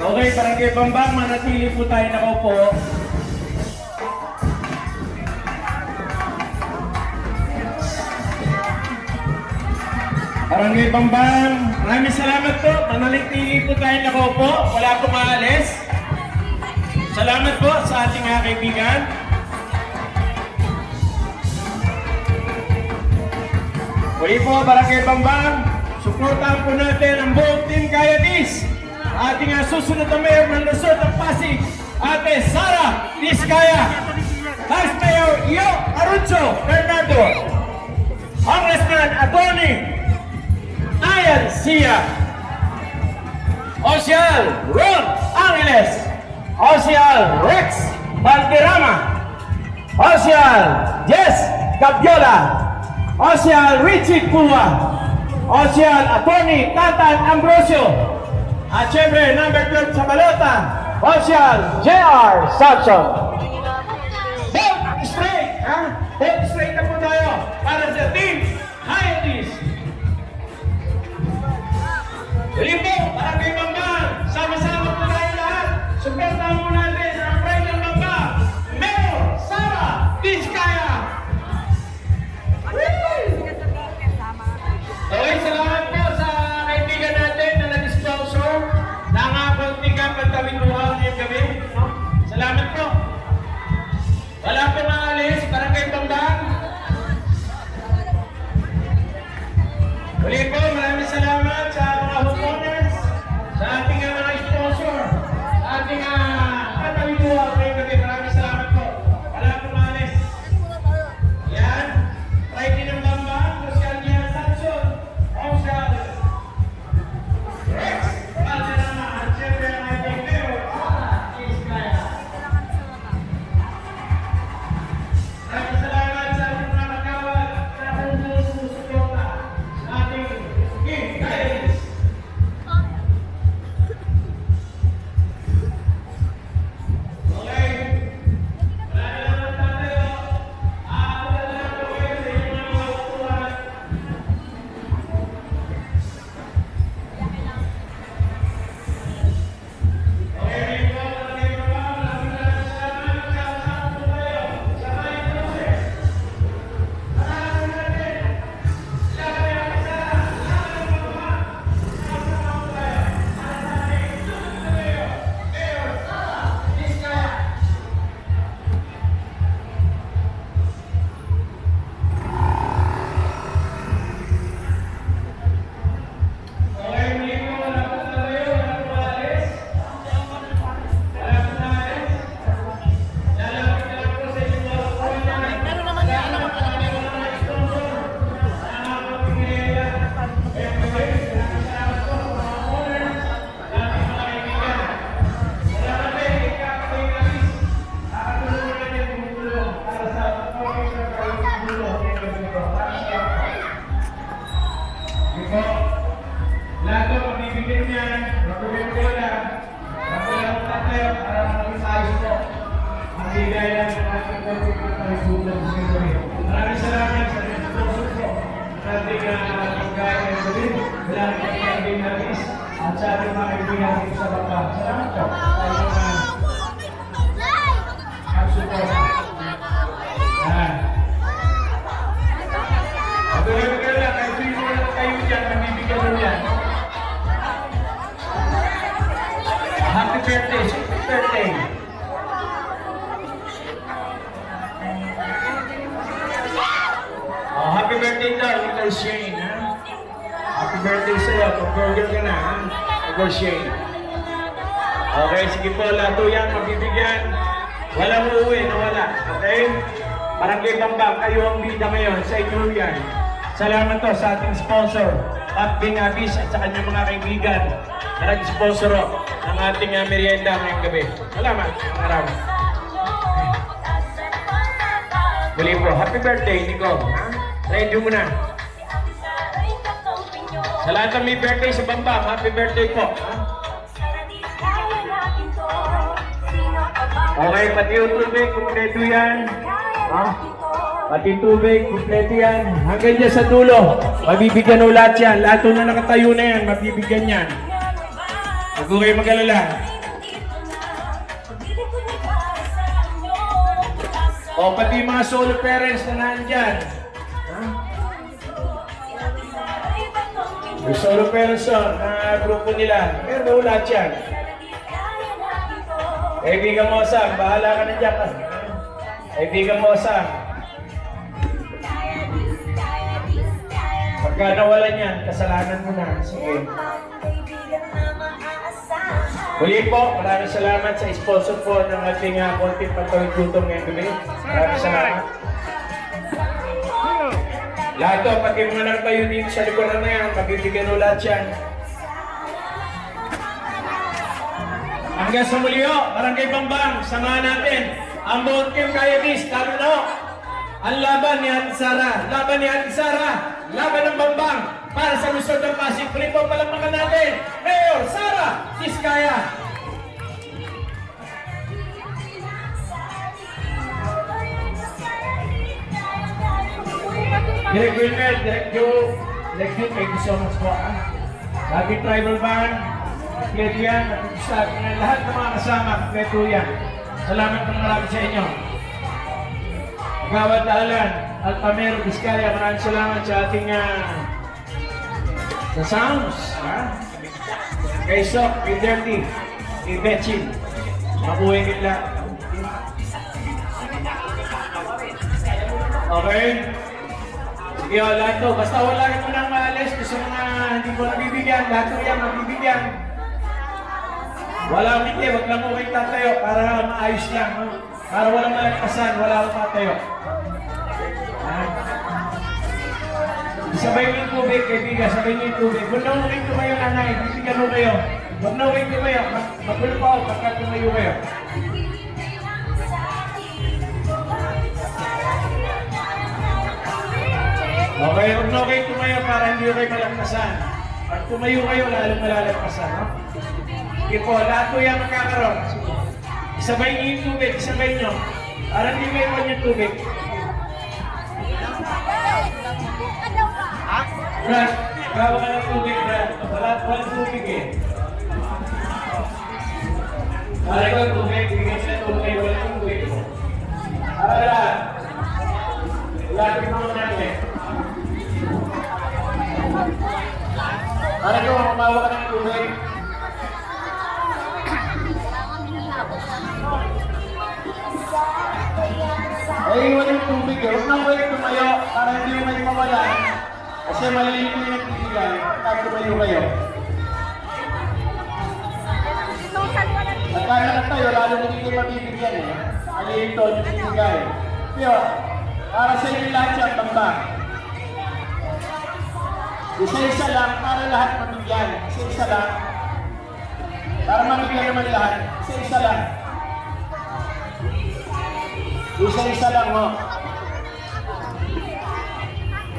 Okay, Barangay Bambang, manatili po tayo nakaupo. Barangay Bambang, maraming salamat po. Manatili po tayo nakaupo. Wala pong maalis. Salamat po sa ating mga kaibigan. Muli po, Barangay Bambang, suportahan po natin ang buong Team Kaya Dis. Ating susunod na mayor ng Luzon ng Pasig, Ate Sara Diskaya. Vice Mayor Iyo Aruncho Fernando. Congressman Atty. Ayan Sia. Oficial Ron Angeles. Oficial Rex Valderrama. Oficial Jess Gabiola. Oficial Richie Pua. Oficial Atty. Tatan Ambrosio. At syempre, number 12 sa balota, Oficial J.R. Samson. Vote straight, ha? Vote straight na po tayo para sa Team Hiatis. Ulit po, Barangay Bambang, sama-sama po tayo lahat. Suportahan mo natin ang Pride ng Bambang, Mayor Sara Diskaya. Okay, salamat po sa kaibigan natin na nag-sponsor ng Kontigang Pagtawid-Luhaw ngayong gabi. No? Salamat po. Wala po maalis, Barangay Bambang. Uli po, maraming salamat sa mga homeowners, sa ating mga sponsor, sa ating Pagtawid-Luhaw ngayong gabi. Maraming salamat po. Wala po maalis. Yan. Friday ng Bambang, Oficial Nia Samson, Oficial Rex Valderrama, at syempre ang ating Mayor Sara Diskaya. Maraming salamat sa ating mga kagawad na sumusuporta sa ating Team Kaya Dis. Okay. Maraming salamat tayo. Salamat po kayo sa inyong mga upuan. Lahat po, mabibigyan niyan, mabibigyan ko lang. Magulang po tayo para maging ayos po. Magbigay lang ng ating pagkakulang sa gabi. Maraming salamat sa mga sponsor po. Sa ating pagkain ng gabi. Salamat sa ating Hatis at sa ating mga kaibigan dito sa baba. Salamat po. Tayo mga support. Yan. Magulang ko lang, kahit sino lang kayo dyan, mabibigyan mo yan. Happy birthday, happy birthday. Oh, happy birthday daw, Uncle Shane, ha? Happy birthday sa'yo, pag-burger ka na, ha? Uncle Shane. Okay, sige po, lahat yan, mabibigyan. Walang uuwi, nawala, okay? Barangay Bambang, kayo ang bida ngayon, sa inyo yan. Salamat to sa ating sponsor, Pat Binabis at sa kanyang mga kaibigan na nag-sponsor ng ating merienda ngayong gabi. Salamat, mga araw. Muli po, happy birthday, Nico. Ready mo na. Sa lahat ng may birthday sa Bambang, happy birthday po. Okay, pati yung tubig, kumpleto yan. Pati tubig, kumpleto yan. Hanggang dyan sa dulo, mabibigyan o lahat yan. Lahat na nakatayo na yan, mabibigyan yan. Huwag ko kayo mag-alala. O, pati yung mga solo parents na nandyan. Ha? Yung solo parents na grupo nila. Meron lahat yan. Kaibigan mo, Sam. Bahala ka na dyan. Kaibigan mo, Sam. Pagka nawalan yan, kasalanan mo na. Sige. Muli po, maraming salamat sa sponsor po ng ating konting pantawid gutom ngayong gabi. Maraming salamat. Lahat to, pati mga nagtayo dito sa likuran na yan, magbibigyan mo lahat yan. Hanggang sa muli ho, Barangay Bambang, samahan natin ang buong team Kayabis, lalo na ho, ang laban ni Ate Sara, laban ni Ate Sara, laban ng Bambang, para sa Luzon ng Pasig. Muli po palamakan natin, Mayor Sara Diskaya. Direct Wilmer, Direct Joe, thank you so much po. Lagi Tribal Band, kompleto yan, at lahat ng mga kasama, kompleto yan. Salamat ng marami sa inyo. Gawad Alan, Altamero Diskaya, maraming salamat sa ating sa sounds. Kay Sok, kay Dirty, kay Betchin, mabuhay nila. Okay? Sige, lahat to. Basta wala rin mo nang maalis. Gusto mga hindi ko nabibigyan. Lahat to yan, mabibigyan. Wala akong hindi. Huwag lang mo kayo tatayo para maayos lang. Para walang malagpasan. Wala akong tatayo. Sabay niyo yung tubig, kaibigan. Sabay niyo yung tubig. Huwag na mo kayo tumayo, nanay. Bibigyan mo kayo. Huwag na mo kayo tumayo. Magulo pa ako pagka tumayo kayo. Okay, huwag na kayo tumayo para hindi kayo malagpasan. Pag tumayo kayo, lalong malalagpasan. No? Sige po, lahat po yan magkakaroon. Isabay niyo yung tubig, isabay niyo. Para hindi kayo iwan yung tubig. Brad, gawa ka ng tubig, Brad. Walang tubig eh. Para ko tubig, bigyan siya tubig, walang tubig. Para, lagi mo natin. Para ko, mamawa ka ng tubig. Eh, walang tubig eh. Huwag na kayo tumayo para hindi may mawalan. Kasi maliliit na yung tubigay. Pagka tumayo kayo. Nagkakanak tayo, lalo na hindi kayo mabibigyan eh. Maliliit to yung tubigay. Kaya, para sa inyo lahat siya, Bambang. Isa-isa lang para lahat mabigyan. Isa-isa lang. Para mabigyan naman lahat. Isa-isa lang. Isa-isa lang ho.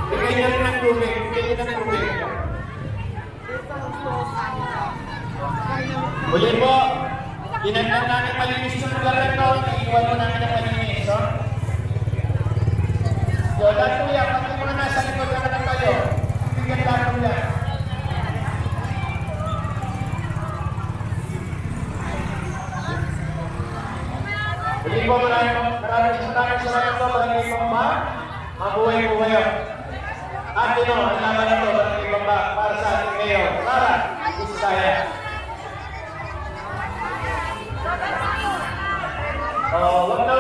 Bigay niya rin ng tubig. Bigay niya ng tubig. Uli po, tinanong namin malinis yung lugar na ito. Iiwan mo namin ang malinis. So, lahat po yan. Pati mga nasa likod na naman tayo. Bigyan lahat po yan. Uli po, maraming salamat po. Barangay Bamba, mabuhay po kayo. At ito, ang laban na ito, Barangay Bamba, para sa ating mayor, Sara Diskaya. Wag na